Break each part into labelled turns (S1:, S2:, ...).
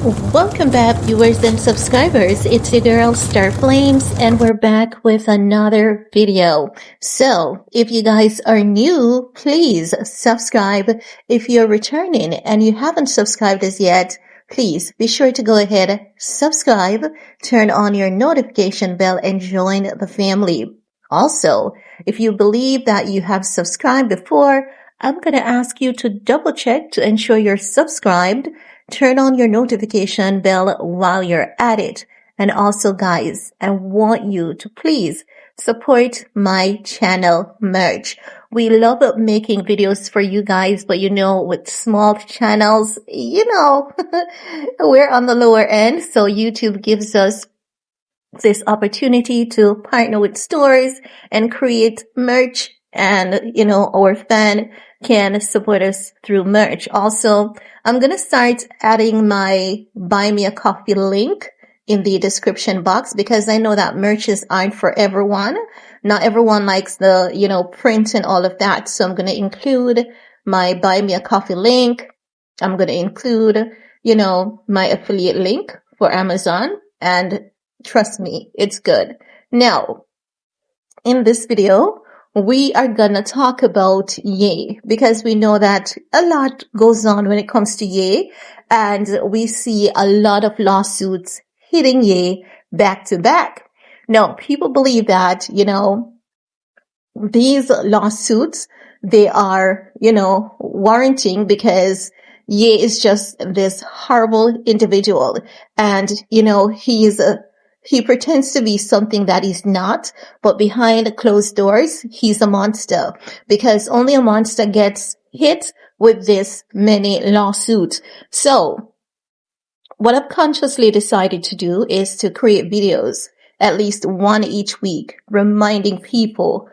S1: Welcome back, viewers and subscribers. It's your girl Star Flames, and we're back with another video. So, if you guys are new, please subscribe. If you're returning and you haven't subscribed as yet, please be sure to go ahead, subscribe, turn on your notification bell, and join the family. Also, if you believe that you have subscribed before, I'm going to ask you to double check to ensure you're subscribed. Turn on your notification bell while you're at it. And also, guys, I want you to please support my channel merch. We love making videos for you guys, but with small channels, we're on the lower end. So YouTube gives us this opportunity to partner with stores and create merch, and our fan can support us through merch. Also, I'm going to start adding my Buy Me a Coffee link in the description box, because I know that merches aren't for everyone. Not everyone likes the, print and all of that. So I'm going to include my Buy Me a Coffee link. I'm going to include, my affiliate link for Amazon, and trust me, it's good. Now, in this video, we are gonna talk about Ye, because we know that a lot goes on when it comes to Ye, and we see a lot of lawsuits hitting Ye back to back. Now, people believe that, these lawsuits, they are, warranting, because Ye is just this horrible individual, and, he pretends to be something that he's not, but behind closed doors, he's a monster, because only a monster gets hit with this many lawsuits. So, what I've consciously decided to do is to create videos, at least one each week, reminding people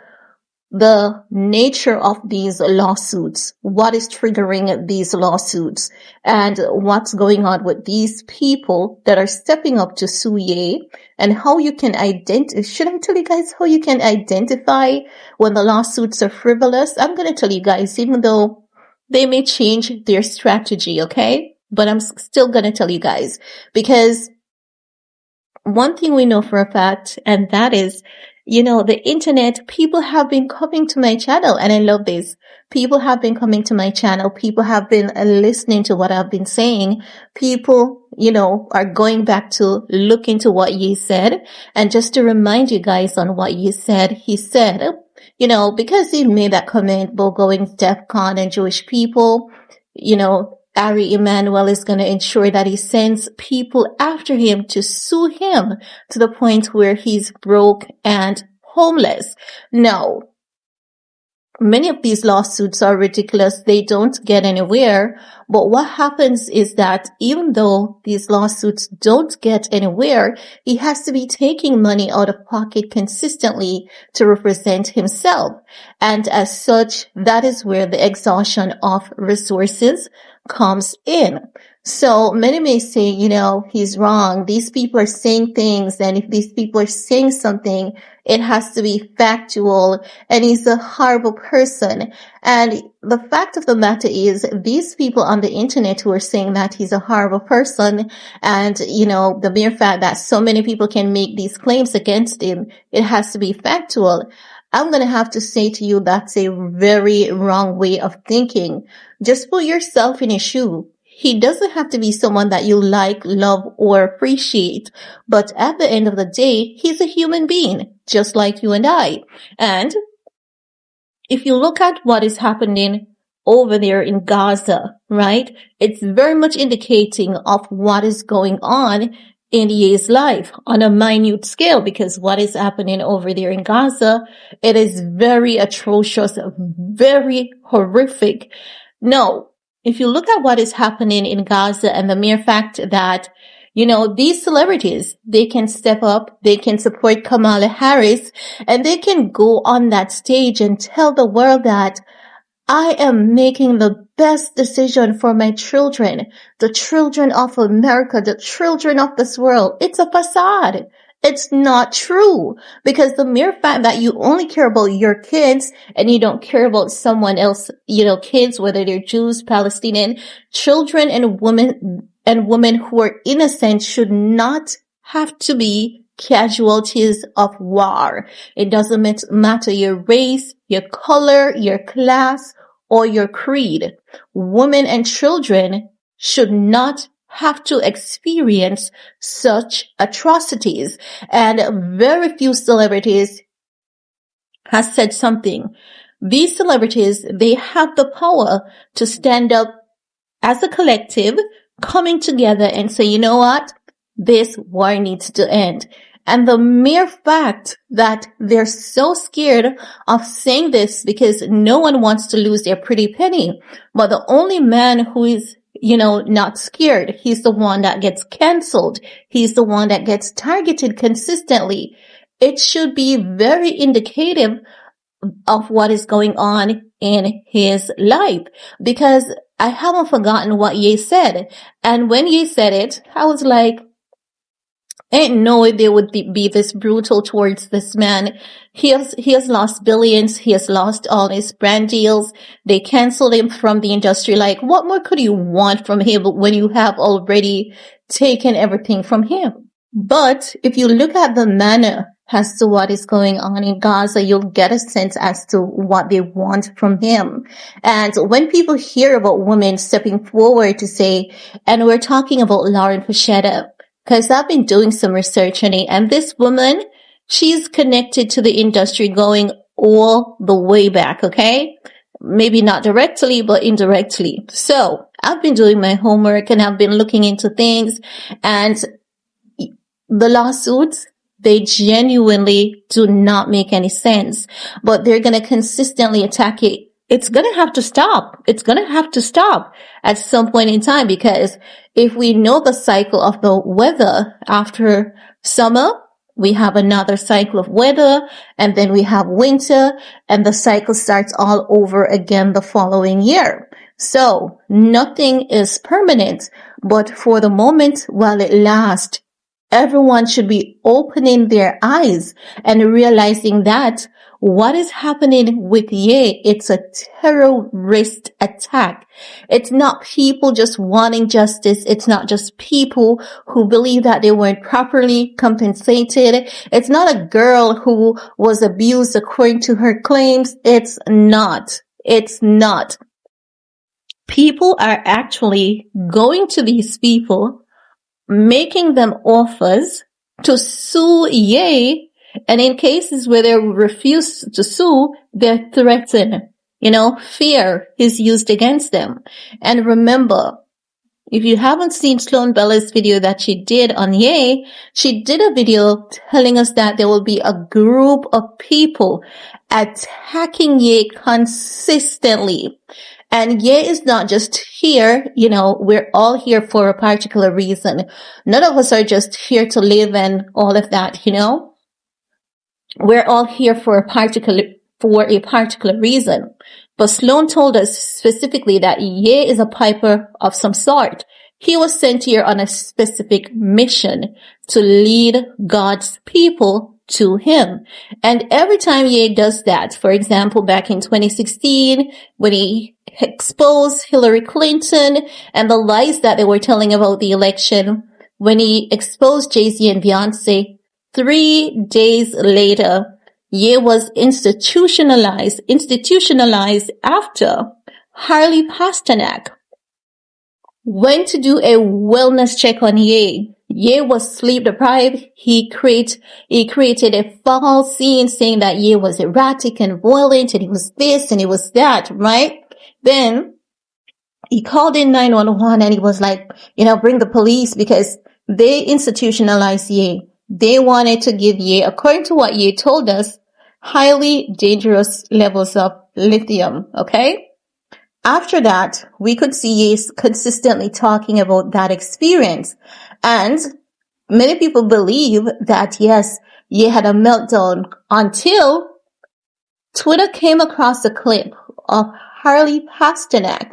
S1: the nature of these lawsuits, what is triggering these lawsuits, and what's going on with these people that are stepping up to sue Ye, and how you can should I tell you guys how you can identify when the lawsuits are frivolous? I'm going to tell you guys, even though they may change their strategy, okay? But I'm still going to tell you guys, because one thing we know for a fact, and that is, the internet, people have been coming to my channel, and I love this. People have been coming to my channel. People have been listening to what I've been saying. People, are going back to look into what Ye said. And just to remind you guys on what Ye said, he said, because he made that comment about going DEFCON and Jewish people, Ari Emanuel is going to ensure that he sends people after him to sue him to the point where he's broke and homeless. Now, many of these lawsuits are ridiculous. They don't get anywhere. But what happens is that even though these lawsuits don't get anywhere, he has to be taking money out of pocket consistently to represent himself. And as such, that is where the exhaustion of resources comes in. So many may say, he's wrong. These people are saying things, and if these people are saying something, it has to be factual, and he's a horrible person. And the fact of the matter is, these people on the internet who are saying that he's a horrible person, and, the mere fact that so many people can make these claims against him, it has to be factual. I'm going to have to say to you, that's a very wrong way of thinking. Just put yourself in his shoe. He doesn't have to be someone that you like, love, or appreciate. But at the end of the day, he's a human being, just like you and I. And if you look at what is happening over there in Gaza, right, it's very much indicating of what is going on in Ye's life on a minute scale, because what is happening over there in Gaza, it is very atrocious, very horrific. No, if you look at what is happening in Gaza, and the mere fact that, these celebrities, they can step up, they can support Kamala Harris, and they can go on that stage and tell the world that I am making the best decision for my children, the children of America, the children of this world. It's a facade. It's not true, because the mere fact that you only care about your kids and you don't care about someone else, kids, whether they're Jews, Palestinian, children and women, and women who are innocent should not have to be casualties of war. It doesn't matter your race, your color, your class, or your creed. Women and children should not have to experience such atrocities. And very few celebrities has said something. These celebrities, they have the power to stand up as a collective, coming together and say, you know what? This war needs to end. And the mere fact that they're so scared of saying this because no one wants to lose their pretty penny. But the only man who is, not scared, he's the one that gets canceled. He's the one that gets targeted consistently. It should be very indicative of what is going on in his life, because I haven't forgotten what Ye said. And when Ye said it, I was like, ain't no way they would be this brutal towards this man. He has lost billions. He has lost all his brand deals. They canceled him from the industry. Like, what more could you want from him when you have already taken everything from him? But if you look at the manner as to what is going on in Gaza, you'll get a sense as to what they want from him. And when people hear about women stepping forward to say, and we're talking about Lauren Fashetta, because I've been doing some research on it, and this woman, she's connected to the industry going all the way back, okay? Maybe not directly, but indirectly. So I've been doing my homework and I've been looking into things, and the lawsuits, they genuinely do not make any sense, but they're going to consistently attack it. It's going to have to stop. It's going to have to stop at some point in time, because if we know the cycle of the weather after summer, we have another cycle of weather, and then we have winter, and the cycle starts all over again the following year. So nothing is permanent, but for the moment while it lasts, everyone should be opening their eyes and realizing that what is happening with Ye, it's a terrorist attack. It's not people just wanting justice. It's not just people who believe that they weren't properly compensated. It's not a girl who was abused according to her claims. It's not. It's not. People are actually going to these people, making them offers to sue Ye, and in cases where they refuse to sue, they're threatened. Fear is used against them. And remember, if you haven't seen Sloan Bella's video that she did on Ye, she did a video telling us that there will be a group of people attacking Ye consistently. And Ye is not just here, we're all here for a particular reason. None of us are just here to live and all of that, We're all here for a particular reason. But Sloan told us specifically that Ye is a piper of some sort. He was sent here on a specific mission to lead God's people to him. And every time Ye does that, for example, back in 2016, when he exposed Hillary Clinton and the lies that they were telling about the election, when he exposed JAYZ and BEYONCE, 3 days later, Ye was institutionalized after Harley Pasternak went to do a wellness check on Ye. Ye was sleep deprived. He created a false scene saying that Ye was erratic and violent, and he was this and he was that, right? Then he called in 911 and he was like, bring the police, because they institutionalized Ye. They wanted to give Ye, according to what Ye told us, highly dangerous levels of lithium, okay? After that, we could see Ye consistently talking about that experience. And many people believe that, yes, Ye had a meltdown until Twitter came across a clip of Harley Pasternak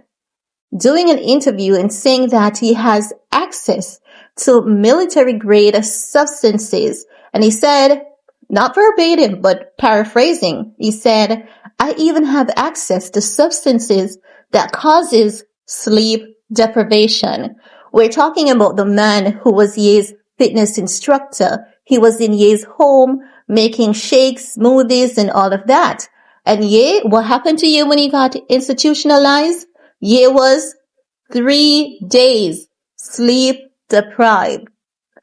S1: doing an interview and saying that he has access to military-grade substances. And he said, not verbatim, but paraphrasing, he said, I even have access to substances that causes sleep deprivation. We're talking about the man who was Ye's fitness instructor. He was in Ye's home making shakes, smoothies, and all of that. And Ye, what happened to Ye when he got institutionalized? Ye was 3 days sleep deprived.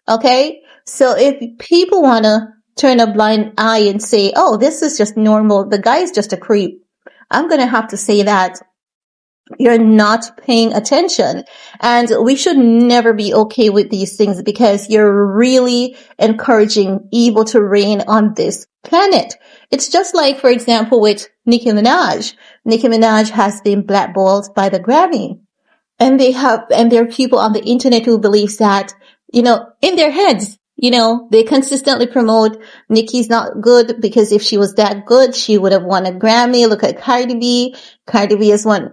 S1: Okay? So if people want to turn a blind eye and say, oh, this is just normal, the guy is just a creep, I'm going to have to say that you're not paying attention. And we should never be okay with these things because you're really encouraging evil to reign on this planet. It's just like, for example, with Nicki Minaj. Nicki Minaj has been blackballed by the Grammy. And there are people on the internet who believes that, in their heads, they consistently promote Nicki's not good because if she was that good, she would have won a Grammy. Look at Cardi B. Cardi B has won.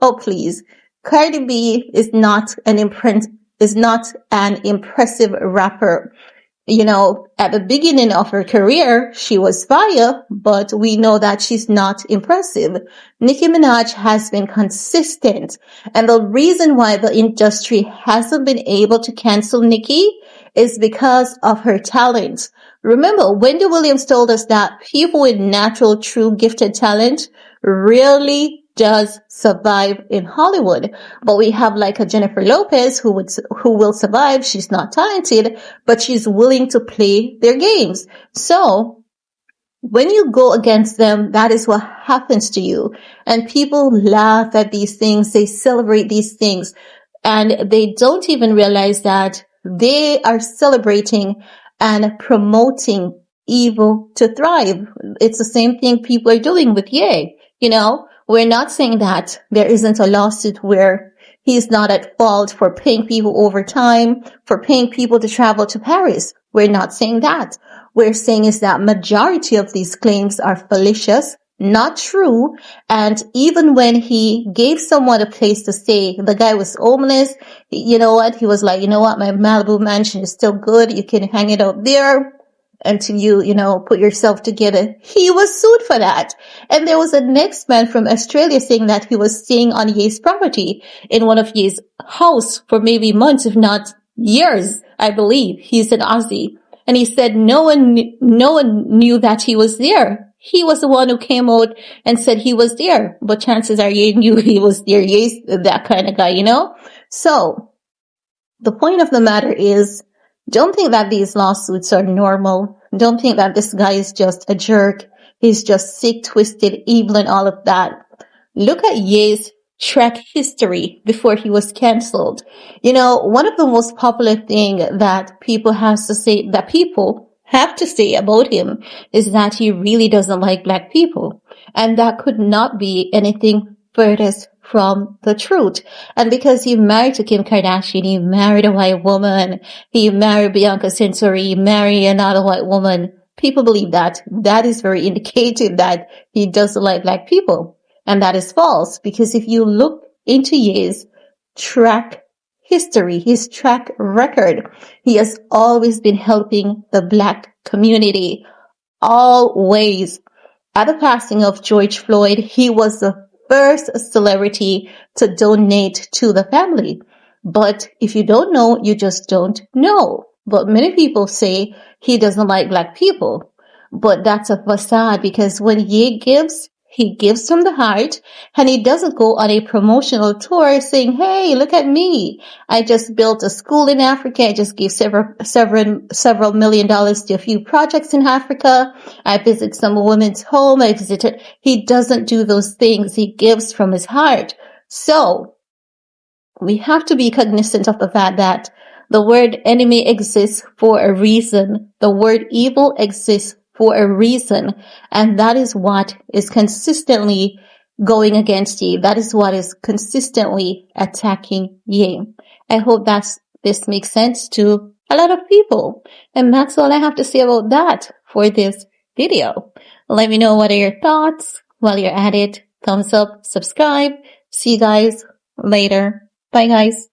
S1: Oh, please. Cardi B is not an impressive rapper. At the beginning of her career, she was fire, but we know that she's not impressive. Nicki Minaj has been consistent. And the reason why the industry hasn't been able to cancel Nicki is because of her talent. Remember, Wendy Williams told us that people with natural, true, gifted talent rarely does survive in Hollywood. But we have like a Jennifer Lopez who will survive. She's not talented, but she's willing to play their games. So when you go against them, that is what happens to you. And people laugh at these things. They celebrate these things and they don't even realize that they are celebrating and promoting evil to thrive. It's the same thing people are doing with Ye. We're not saying that there isn't a lawsuit where he's not at fault for paying people overtime, for paying people to travel to Paris. We're not saying that. We're saying is that majority of these claims are fallacious, not true. And even when he gave someone a place to stay, the guy was homeless. You know what? He was like, you know what? My Malibu mansion is still good. You can hang it out there until you put yourself together. He was sued for that. And there was a next man from Australia saying that he was staying on Ye's property in one of Ye's house for maybe months, if not years, I believe. He's an Aussie. And he said no one knew that he was there. He was the one who came out and said he was there. But chances are Ye knew he was there. Ye's that kind of guy, So the point of the matter is, don't think that these lawsuits are normal. Don't think that this guy is just a jerk. He's just sick, twisted, evil, and all of that. Look at Ye's track history before he was canceled. One of the most popular thing that people have to say about him is that he really doesn't like black people. And that could not be anything furthest from the truth. And because he married to Kim Kardashian, he married a white woman, he married biancacensori, he married another white woman, people believe that. That is very indicative that he doesn't like black people. And that is false, because if you look into his track history, his track record, he has always been helping the black community. Always. At the passing of George Floyd, he was the first celebrity to donate to the family. But if you don't know, you just don't know. But many people say he doesn't like black people. But that's a facade, because when he gives from the heart, and he doesn't go on a promotional tour saying, hey, look at me. I just built a school in Africa. I just gave several $1 million to a few projects in Africa. I visit some women's home. He doesn't do those things. He gives from his heart. So we have to be cognizant of the fact that the word enemy exists for a reason. The word evil exists for a reason. And that is what is consistently going against Ye. That is what is consistently attacking Ye. I hope this makes sense to a lot of people. And that's all I have to say about that for this video. Let me know what are your thoughts. While you're at it, thumbs up, subscribe. See you guys later. Bye guys.